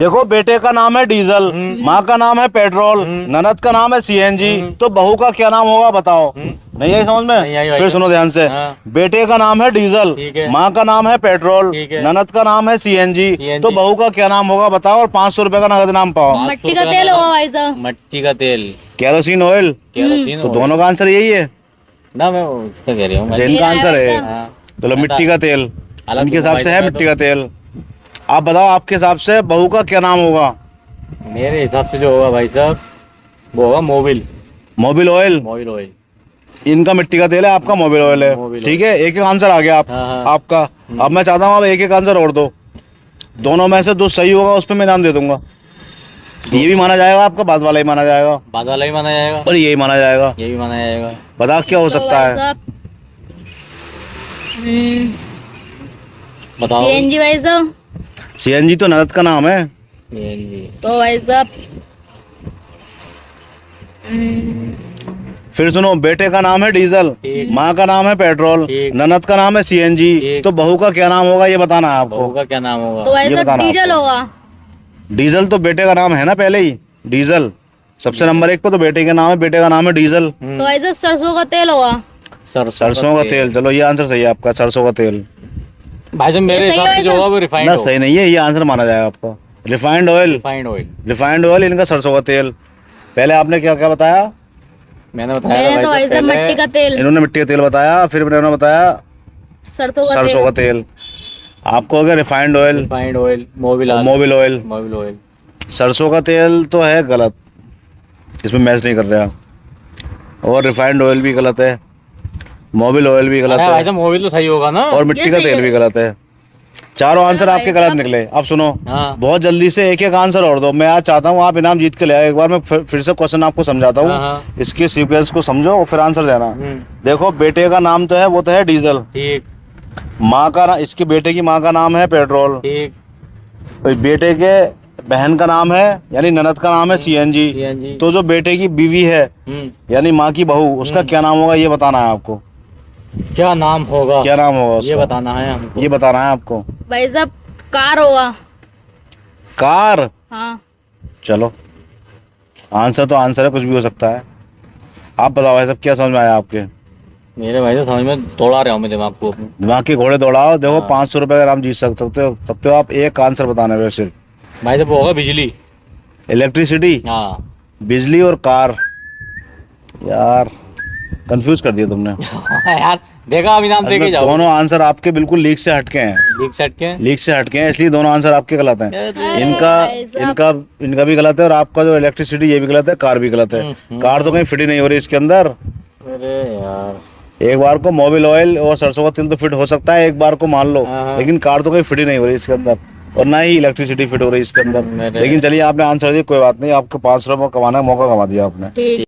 देखो, बेटे का नाम है डीजल, माँ का नाम है पेट्रोल, ननद का नाम है सीएनजी, तो बहू का क्या नाम होगा बताओ। नहीं आई समझ में? फिर सुनो ध्यान से। बेटे का नाम है डीजल, माँ का नाम है पेट्रोल, ननद का नाम है सीएनजी, तो बहू का क्या नाम होगा बताओ और 500 रुपए का नगद नाम पाओ। मट्टी का तेल होगा भाई साहब। मट्टी का तेल, केरोसिन ऑयल। तो दोनों का आंसर यही है ना, मैं उसका कह रही हूँ। इनका आंसर है। चलो, मिट्टी का तेल इनके हिसाब से है, मिट्टी का तेल। आप बताओ, आपके हिसाब से बहू का क्या नाम होगा? मेरे हिसाब से जो होगा भाई साहब वो होगा Mobil. Mobil oil. Mobil oil. इनका मिट्टी का तेल है, आपका मोबिल ऑयल है। ठीक है, एक एक आंसर आ गया आपका। अब मैं चाहता हूँ आप एक एक आंसर और दो। दोनों में से दो सही होगा, उस पर मैं इनाम दे दूंगा। ये भी माना जाएगा आपका, बाद वाला ही माना जाएगा, बाद वाला ही माना जाएगा, और यही माना जाएगा। ये भी माना जाएगा। बता क्या हो सकता है? बताओ। सीएनजी भाई साहब। सीएनजी तो ननद का नाम है। तो भाई साहब फिर सुनो, बेटे का नाम है डीजल, माँ का नाम है पेट्रोल, ननद का नाम है सीएनजी, तो बहू का क्या नाम होगा ये बताना है आपको। बहू का क्या नाम होगा? तो भाई साहब डीजल होगा। डीजल तो बेटे का नाम है ना, पहले ही डीजल सबसे नंबर 1 पे, तो बेटे का नाम है, बेटे का नाम है डीजल। तो भाई साहब सरसों का तेल होगा। सरसों का तेल। चलो, ये आंसर सही है आपका, सरसों का तेल। भाई साहब मेरे हिसाब से जो होगा वो रिफाइंड ना, सही नहीं है, ये आंसर माना जाएगा आपका। Refined oil. Refined oil. Refined oil, इनका सरसों का तेल। पहले आपने क्या क्या बताया? मैंने बताया तो भाई साहब मट्टी का तेल। इन्होंने मिट्टी का तेल बताया, फिर इन्होंने बताया सरसों का तेल। आपको हो गया refined oil. Refined oil, Mobil oil. Mobil oil. सरसों का तेल तो है गलत, इसमें मैच नहीं कर रहे आप। और रिफाइंड ऑयल भी गलत है, मोबिल ऑयल भी गलत है, मोबिल तो सही होगा ना, और मिट्टी का तेल भी गलत है। चारों आंसर आपके गलत निकले। अब सुनो, बहुत जल्दी से एक एक आंसर और दो। मैं आज चाहता हूँ आप इनाम जीत के ले आए। एक बार मैं फिर से क्वेश्चन आपको समझाता हूँ, इसके सीक्वेंस को समझो और फिर आंसर देना। देखो, बेटे का नाम तो है, वो तो है डीजल। ठीक। माँ का, इसके बेटे की माँ का नाम है पेट्रोल। ठीक। बेटे के बहन का नाम है, यानी ननद का नाम है सीएनजी। तो जो बेटे की बीवी है यानी माँ की बहू, उसका क्या नाम होगा ये बताना है आपको। क्या नाम होगा? क्या नाम होगा ये बताना है हमको, ये बताना है आपको। भाई साहब कार होगा। कार। हाँ। चलो, आंसर तो आंसर है, कुछ भी हो सकता है। आप बताओ भाई साहब, क्या समझ में आया आपके? मेरे भाई साहब समझ में दौड़ा रहा हूँ मैं दिमाग को, दिमाग के घोड़े दौड़ाओ। देखो, 500 रुपए का इनाम जीत सकते हो आप। एक आंसर बताना है सिर्फ। भाई साहब वो होगा बिजली। इलेक्ट्रिसिटी। हाँ। बिजली और कार। यार, कंफ्यूज कर दिया तुमने। यार देखा, अब इनाम देके जाओ। दोनों आंसर आपके बिल्कुल लीक से हटके हैं। लीक से हटके हैं, इसलिए दोनों आंसर आपके गलत हैं। इनका भी गलत है, और आपका जो इलेक्ट्रिसिटी ये भी गलत है, कार भी गलत है। कार तो कहीं फिट ही नहीं हो रही इसके अंदर। अरे यार, एक बार को मोबिल ऑयल और सरसों का तेल तो फिट हो सकता है, एक बार को मान लो, लेकिन कार तो कहीं फिट ही नहीं हो रही इसके अंदर, और ना ही इलेक्ट्रिसिटी फिट हो रही इसके अंदर। लेकिन चलिए, आपने आंसर दिया, कोई बात नहीं, आपको 500 रुपये कमाने का मौका कमा दिया आपने।